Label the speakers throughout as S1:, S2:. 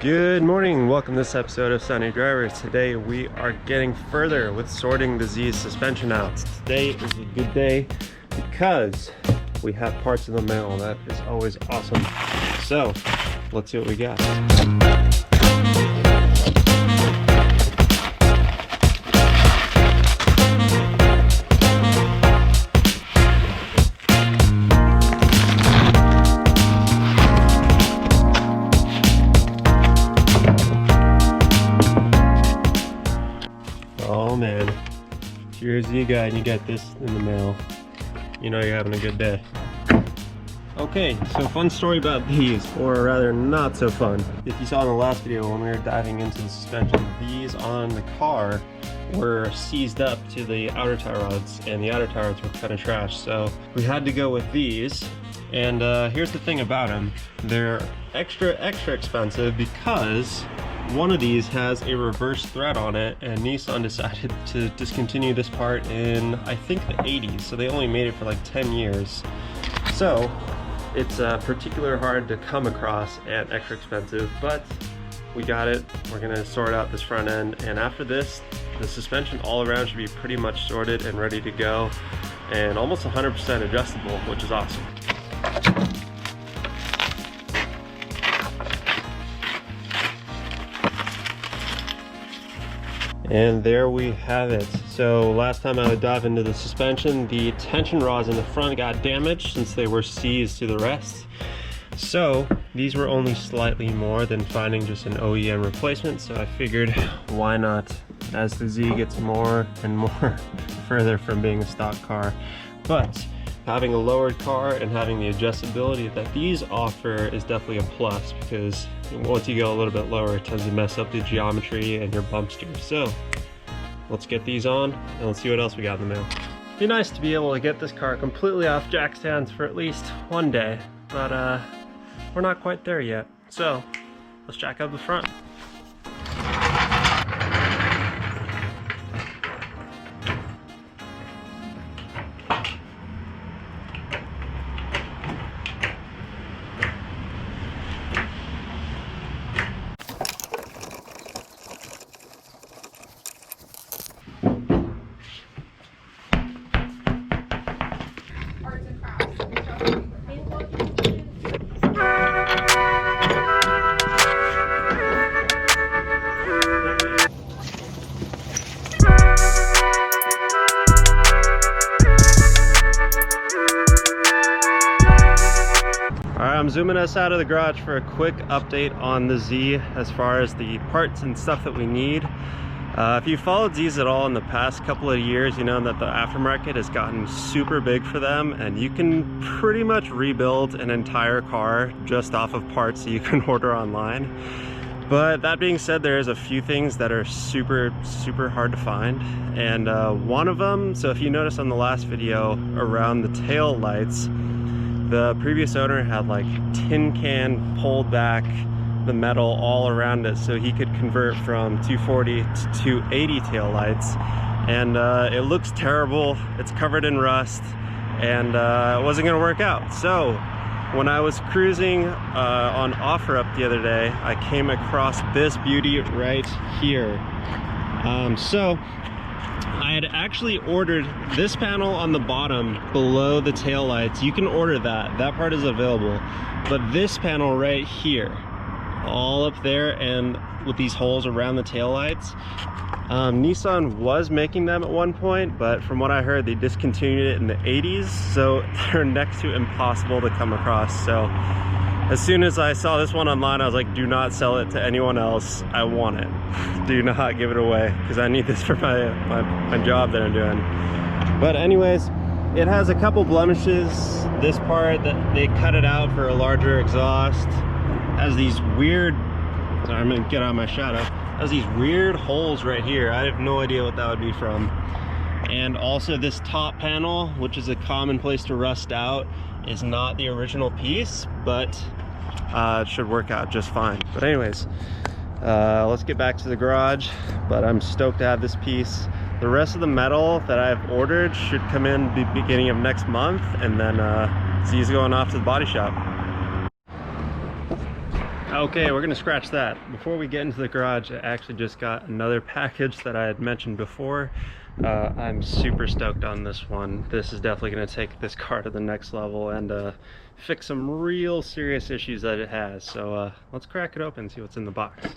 S1: Good morning, welcome to this episode of Sunny Drivers. Today we are getting further with sorting the Z's suspension out. Today is a good day because we have parts in the mail. That is always awesome. So let's see what we got. Oh man, if you're a Z guy and you get this in the mail, you know you're having a good day. Okay, so fun story about these, or rather not so fun. If you saw in the last video when we were diving into the suspension, these on the car were seized up to the outer tie rods, and the outer tie rods were kind of trash, so we had to go with these. And here's the thing about them. They're extra expensive because one of these has a reverse thread on it, and Nissan decided to discontinue this part in, I think, the 80s, so they only made it for like 10 years. So it's particularly hard to come across and extra expensive, but we got it. We're gonna sort out this front end, and after this, the suspension all around should be pretty much sorted and ready to go, and almost 100% adjustable, which is awesome. And there we have it. So last time I would dive into the suspension, the tension rods in the front got damaged since they were seized to the rest. So these were only slightly more than finding just an OEM replacement, so I figured why not, as the Z gets more and more further from being a stock car. But having a lowered car and having the adjustability that these offer is definitely a plus, because once you go a little bit lower, it tends to mess up the geometry and your bump steer. So let's get these on and let's see what else we got in the mail. It'd be nice to be able to get this car completely off jack stands for at least one day, but we're not quite there yet. So let's jack up the front. I'm zooming us out of the garage for a quick update on the Z as far as the parts and stuff that we need. If you followed Z's at all in the past couple of years, you know that the aftermarket has gotten super big for them, and you can pretty much rebuild an entire car just off of parts that you can order online. But that being said, there is a few things that are super hard to find, and one of them, so if you notice on the last video around the tail lights, the previous owner had like tin can pulled back the metal all around it so he could convert from 240 to 280 tail lights, and it looks terrible. It's covered in rust, and it wasn't gonna work out. So when I was cruising on OfferUp the other day, I came across this beauty right here. So I had actually ordered this panel on the bottom below the tail lights. You can order that part is available, but this panel right here, all up there and with these holes around the tail lights, Nissan was making them at one point, but from what I heard, they discontinued it in the 80s, so they're next to impossible to come across. So as soon as I saw this one online, I was like, do not sell it to anyone else. I want it. Do not give it away, because I need this for my job that I'm doing. But anyways, it has a couple blemishes. This part, that they cut it out for a larger exhaust. Has these weird, sorry, I'm gonna get out of my shadow. Has these weird holes right here. I have no idea what that would be from. And also this top panel, which is a common place to rust out, is not the original piece, but it should work out just fine. But anyways, let's get back to the garage. But I'm stoked to have this piece. The rest of the metal that I've ordered should come in the beginning of next month, and then Z's going off to the body shop. Okay, we're gonna scratch that. Before we get into the garage, I actually just got another package that I had mentioned before. I'm super stoked on this one. This is definitely gonna take this car to the next level and fix some real serious issues that it has. So let's crack it open and see what's in the box.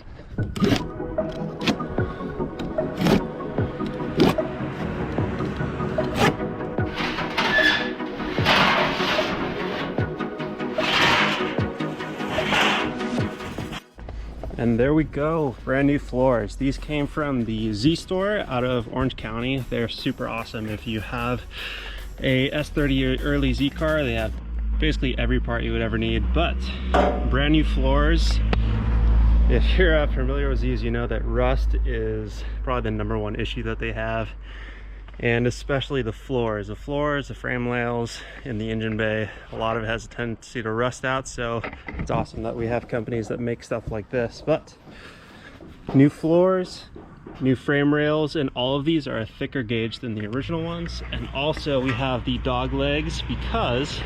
S1: And there we go, brand new floors. These came from the Z store out of Orange County. They're super awesome. If you have a S30 early Z car, they have basically every part you would ever need, but brand new floors. If you're familiar with Z's, you know that rust is probably the #1 issue that they have, and especially the floors. The floors, the frame rails in the engine bay, a lot of it has a tendency to rust out, so it's awesome that we have companies that make stuff like this. But new floors, new frame rails, and all of these are a thicker gauge than the original ones. And also we have the dog legs because,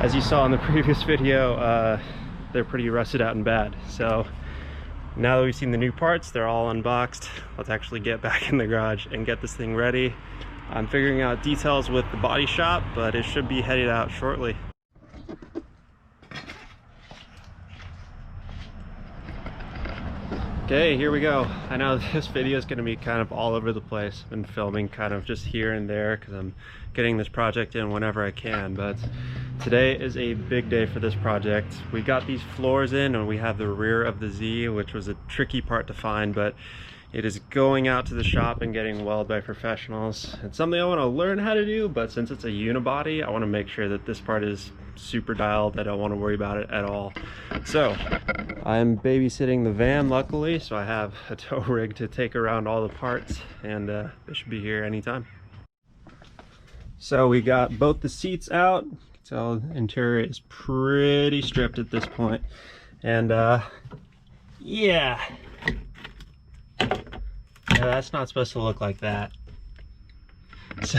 S1: as you saw in the previous video, they're pretty rusted out and bad. So now that we've seen the new parts, they're all unboxed. Let's actually get back in the garage and get this thing ready. I'm figuring out details with the body shop, but it should be headed out shortly. Okay, here we go. I know this video is going to be kind of all over the place. I've been filming kind of just here and there because I'm getting this project in whenever I can, but today is a big day for this project. We got these floors in and we have the rear of the Z, which was a tricky part to find, but it is going out to the shop and getting welded by professionals. It's something I want to learn how to do, but since it's a unibody, I want to make sure that this part is super dialed. I don't want to worry about it at all. So I'm babysitting the van, luckily, so I have a tow rig to take around all the parts, and they should be here anytime. So we got both the seats out. So the interior is pretty stripped at this point, and yeah, that's not supposed to look like that. So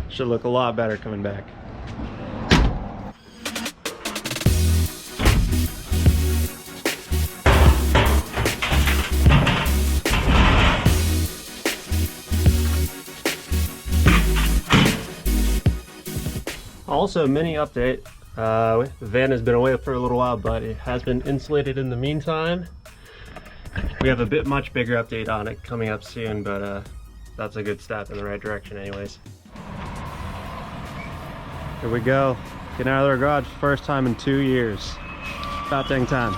S1: should look a lot better coming back. Also, mini update. The van has been away for a little while, but it has been insulated in the meantime. We have a much bigger update on it coming up soon, but that's a good step in the right direction anyways. Here we go. Getting out of the garage first time in 2 years. About dang time.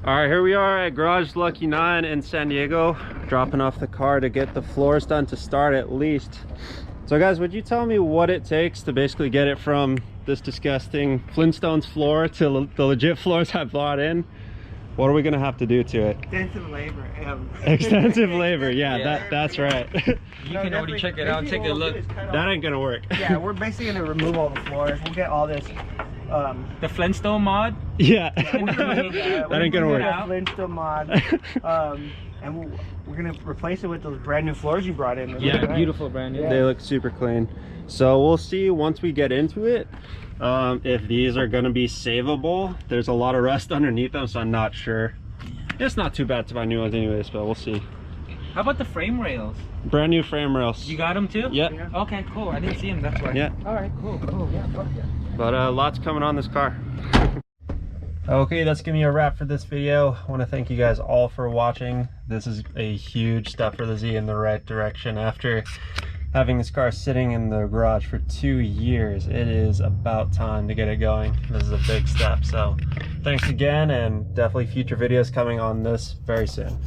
S1: All right, here we are at Garage Lucky 9 in San Diego, dropping off the car to get the floors done to start at least. So guys, would you tell me what it takes to basically get it from this disgusting Flintstones floor to the legit floors I brought in? What are we gonna have to do to it?
S2: Extensive labor.
S1: Extensive labor, yeah, that's right.
S3: You can already check it out, take a look.
S1: That ain't gonna work.
S2: Yeah, we're basically gonna remove all the floors. We'll get all this.
S3: The Flintstone mod?
S1: Yeah.
S2: That
S1: ain't gonna work.
S2: Flintstone mod. And we're gonna replace it with those brand new floors you brought in.
S3: Yeah, right? Beautiful brand new.
S1: Yeah. They look super clean. So we'll see once we get into it if these are gonna be savable. There's a lot of rust underneath them, so I'm not sure. It's not too bad to buy new ones anyways, but we'll see.
S3: How about the frame rails?
S1: Brand new frame rails.
S3: You got them too?
S1: Yep.
S3: Yeah. Okay, cool. I didn't see them, that's why.
S1: Yeah.
S3: All right, cool. Yeah, fuck yeah.
S1: But lots coming on this car. Okay, that's gonna be a wrap for this video. I want to thank you guys all for watching. This is a huge step for the Z in the right direction. After having this car sitting in the garage for 2 years, it is about time to get it going. This is a big step. So thanks again, and definitely future videos coming on this very soon.